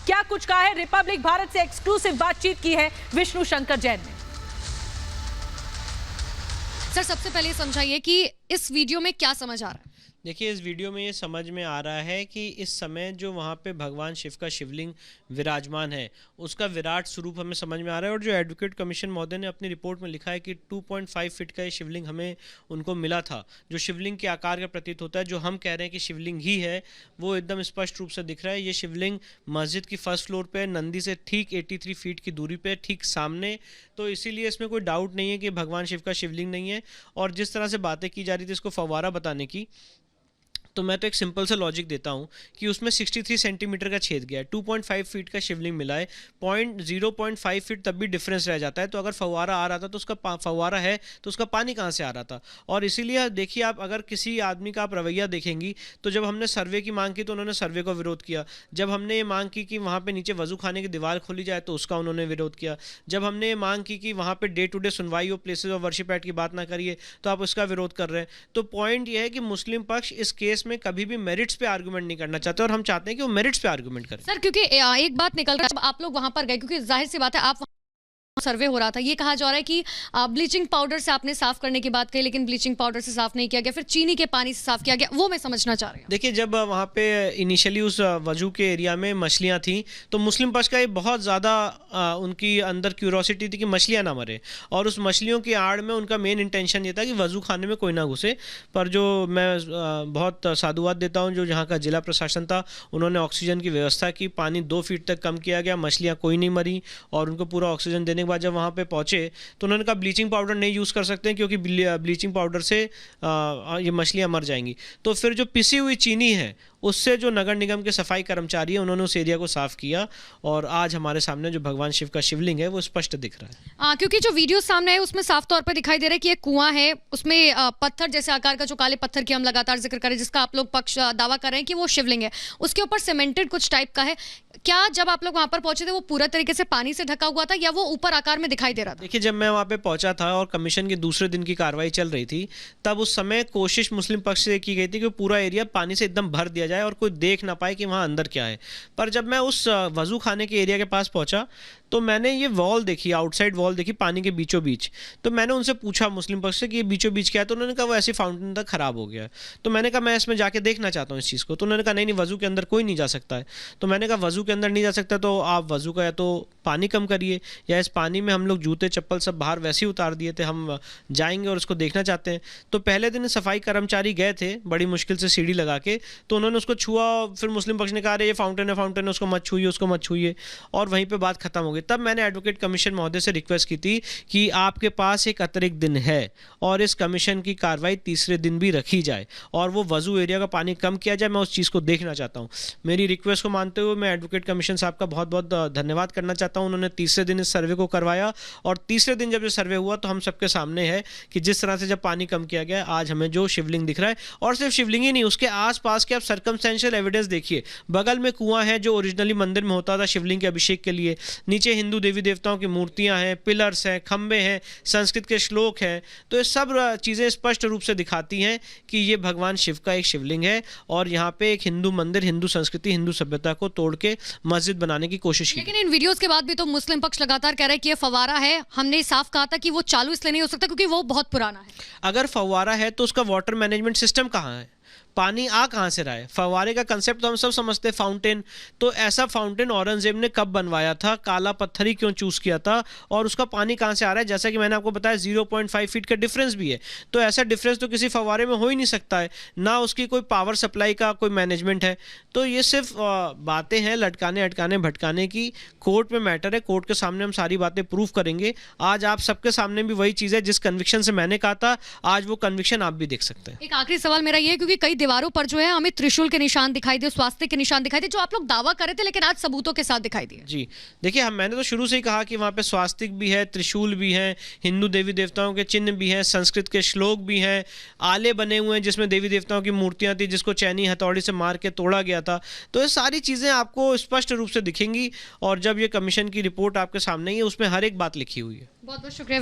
क्या कुछ कहा है? रिपब्लिक भारत से एक्सक्लूसिव बातचीत की है विष्णु शंकर जैन ने। सर, सबसे पहले समझाइए कि इस वीडियो में क्या समझ आ रहा है? देखिए, इस वीडियो में ये समझ में आ रहा है कि इस समय जो वहाँ पे भगवान शिव का शिवलिंग विराजमान है, उसका विराट स्वरूप हमें समझ में आ रहा है। और जो एडवोकेट कमीशन महोदय ने अपनी रिपोर्ट में लिखा है कि 2.5 फीट का ये शिवलिंग हमें उनको मिला था, जो शिवलिंग के आकार का प्रतीत होता है, जो हम कह रहे हैं कि शिवलिंग ही है, वो एकदम स्पष्ट रूप से दिख रहा है। ये शिवलिंग मस्जिद की फर्स्ट फ्लोर पे, नंदी से ठीक 83 फीट की दूरी पे, ठीक सामने। तो इसीलिए इसमें कोई डाउट नहीं है कि भगवान शिव का शिवलिंग नहीं है। और जिस तरह से बातें की जा रही थी इसको फव्वारा बताने की, तो मैं तो एक सिंपल सा लॉजिक देता हूँ कि उसमें 63 सेंटीमीटर का छेद गया है, 2.5 फीट का शिवलिंग मिला है, 0.5 फीट तब भी डिफरेंस रह जाता है। तो अगर फव्वारा आ रहा था तो उसका फव्वारा है तो उसका पानी कहाँ से आ रहा था? और इसीलिए देखिए, आप अगर किसी आदमी का आप रवैया देखेंगी तो जब हमने सर्वे की मांग की तो उन्होंने सर्वे का विरोध किया। जब हमने ये मांग की कि वहाँ पर नीचे वजू खाने की दीवार खोली जाए तो उसका उन्होंने विरोध किया। जब हमने ये मांग की कि वहाँ पर डे टू डे सुनवाई हो, प्लेसेस ऑफ वर्शिप एक्ट की बात ना करिए, तो आप उसका विरोध कर रहे हैं। तो पॉइंट ये है कि मुस्लिम पक्ष इस केस में कभी भी मेरिट्स पे आर्गुमेंट नहीं करना चाहते और हम चाहते हैं कि वो मेरिट्स पे आर्गुमेंट करें। सर, क्योंकि एक बात निकल रहा है, जब आप लोग वहां पर गए, क्योंकि जाहिर सी बात है आप सर्वे हो रहा था, ये कहा जा रहा है कि ब्लीचिंग पाउडर से आपने साफ करने की बात कही, लेकिन ब्लीचिंग पाउडर से साफ नहीं किया गया, फिर चीनी के पानी से साफ किया गया। वो मैं समझना चाह रही हूँ। देखिए, जब वहाँ पे इनिशियली उस वजू के एरिया में मछलियाँ थी तो मुस्लिम पक्ष का ये बहुत ज़्यादा उनकी अंदर क्यूरोसिटी थी कि मछलियाँ ना मरे, और उस मछलियों की आड़ में उनका मेन इंटेंशन ये था कि वजू खाने में कोई ना घुसे। पर जो मैं बहुत साधुवाद देता हूँ, जो जहाँ का जिला प्रशासन था, उन्होंने ऑक्सीजन की व्यवस्था की, पानी 2 फीट तक कम किया गया, मछलियाँ कोई नहीं मरी। और उनको पूरा ऑक्सीजन देने के बाद जब वहाँ पे पहुँचे तो उन्होंने कहा ब्लीचिंग पाउडर नहीं यूज़ कर सकते हैं क्योंकि ब्लीचिंग पाउडर से ये मछलियाँ मर जाएंगी। तो फिर जो पिसी हुई चीनी है उससे जो नगर निगम के सफाई कर्मचारी हैं उन्होंने उस एरिया को साफ़ किया, और आज हमारे सामने जो भगवान शिव का शिवलिंग है वो स्पष्ट दिख रहा है। क्योंकि जो वीडियो सामने है उसमें साफ तौर पर दिखाई दे रहा है कि एक कुआं है, उसमें पत्थर जैसे आकार का, जो काले पत्थर की हम लगातार जिक्र करें, जिसका आप लोग पक्ष दावा कर रहे हैं कि वो शिवलिंग है, उसके ऊपर सीमेंटेड कुछ टाइप का है। क्या जब आप लोग वहां पर पहुंचे थे वो पूरा तरीके से पानी से ढका हुआ था या वो ऊपर आकार में दिखाई दे रहा था? देखिए, जब मैं वहाँ पे पहुँचा था और कमीशन के दूसरे दिन की कार्रवाई चल रही थी, तब उस समय कोशिश मुस्लिम पक्ष से की गई थी कि पूरा एरिया पानी से एकदम भर दिया जाए और कोई देख ना पाए कि वहाँ अंदर क्या है। पर जब मैं उस वजू खाने के एरिया के पास पहुँचा तो मैंने ये वॉल देखी, आउटसाइड वॉल देखी पानी के बीचों बीच। तो मैंने उनसे पूछा मुस्लिम पक्ष से कि ये बीचों बीच क्या है, तो उन्होंने कहा वो ऐसे फाउंटेन तक ख़राब हो गया है। तो मैंने कहा मैं इसमें जाके देखना चाहता हूँ इस चीज़ को। तो उन्होंने कहा नहीं नहीं, वज़ू के अंदर कोई नहीं जा सकता है। तो मैंने कहा वज़ू के अंदर नहीं जा सकता तो आप वज़ू का या तो पानी कम करिए, या इस पानी में हम लोग जूते चप्पल सब बाहर वैसे ही उतार दिए थे, हम जाएंगे और उसको देखना चाहते हैं। तो पहले दिन सफाई कर्मचारी गए थे बड़ी मुश्किल से सीढ़ी लगा के, तो उन्होंने उसको छुआ, फिर मुस्लिम पक्ष ने कहा अरे ये फाउंटेन है, फाउंटेन है, उसको मत छूइए, उसको मत छूइए, और वहीं पर बात खत्म हो गई। तब मैंने एडवोकेट कमीशन महोदय से रिक्वेस्ट की थी कि आपके पास एक अतिरिक्त दिन है और इस कमीशन की कार्रवाई तीसरे दिन भी रखी जाए और वो वजू एरिया का पानी कम किया जाए। मैं उस चीज़ को देखना चाहता हूँ। मेरी रिक्वेस्ट को मानते हुए मैं एडवोकेट कमीशन साहब का बहुत बहुत धन्यवाद करना चाहता हूँ। उन्होंने तीसरे दिन इस सर्वे को करवाया, और तीसरे दिन जब ये सर्वे हुआ तो हम सबके सामने है कि जिस तरह से जब पानी कम किया गया, आज हमें जो शिवलिंग दिख रहा है, और सिर्फ शिवलिंग ही नहीं, उसके आसपास के आप सर्कमस्टेंशियल एविडेंस देखिए। बगल में कुआं है जो ओरिजिनली मंदिर में होता था शिवलिंग के अभिषेक के लिए, नीचे हिंदू देवी देवताओं की मूर्तियां हैं, पिलर्स हैं, खंबे हैं, संस्कृत के श्लोक हैं। तो ये सब चीज़ें स्पष्ट रूप से दिखाती हैं कि ये भगवान शिव का एक शिवलिंग है, और यहाँ पे एक हिंदू मंदिर, हिंदू संस्कृति, हिंदू सभ्यता को तोड़ के मस्जिद बनाने की कोशिश की। लेकिन इन वीडियोस के बाद भी तो मुस्लिम पक्ष लगातार कह रहा है कि ये फव्वारा है। हमने साफ कहा था कि वो चालू इसलिए नहीं हो सकता क्योंकि वो बहुत पुराना है। अगर फव्वारा है तो उसका वाटर मैनेजमेंट सिस्टम कहाँ है? पानी आ कहाँ से रहा है? फव्वारे का कंसेप्ट तो हम सब समझते हैं, फाउंटेन। तो ऐसा फाउंटेन औरंगजेब ने कब बनवाया था? काला पत्थर ही क्यों चूज़ किया था? और उसका पानी कहाँ से आ रहा है? जैसा कि मैंने आपको बताया 0.5 फीट का डिफरेंस भी है। तो ऐसा डिफरेंस तो किसी फव्वारे में हो ही नहीं सकता है, ना उसकी कोई पावर सप्लाई का कोई मैनेजमेंट है। तो ये सिर्फ बातें हैं लटकाने अटकाने भटकाने की। कोर्ट में मैटर है, कोर्ट के सामने हम सारी बातें प्रूव करेंगे। आज आप सबके सामने भी वही चीज़ है जिस कन्विक्शन से मैंने कहा था, आज वो कन्विक्शन आप भी देख सकते हैं। एक आखिरी सवाल मेरा ये है, क्योंकि कई दीवारों पर जो है हमें त्रिशूल के निशान दिखाई दे, स्वास्तिक के निशान दिखाई दे, जो आप लोग दावा कर रहे थे लेकिन आज सबूतों के साथ दिखाई दिए। जी देखिए, मैंने तो शुरू से ही कहा कि वहाँ पे स्वास्तिक भी है, त्रिशूल भी है, हिंदू देवी देवताओं के चिन्ह भी हैं, संस्कृत के श्लोक भी हैं, आले बने हुए हैं जिसमें देवी देवताओं की मूर्तियाँ थी जिसको चैनी हथौड़ी से मार के तोड़ा गया था। तो ये सारी चीज़ें आपको स्पष्ट रूप से दिखेंगी, और जब ये कमीशन की रिपोर्ट आपके सामने ही है उसमें हर एक बात लिखी हुई है। बहुत बहुत शुक्रिया।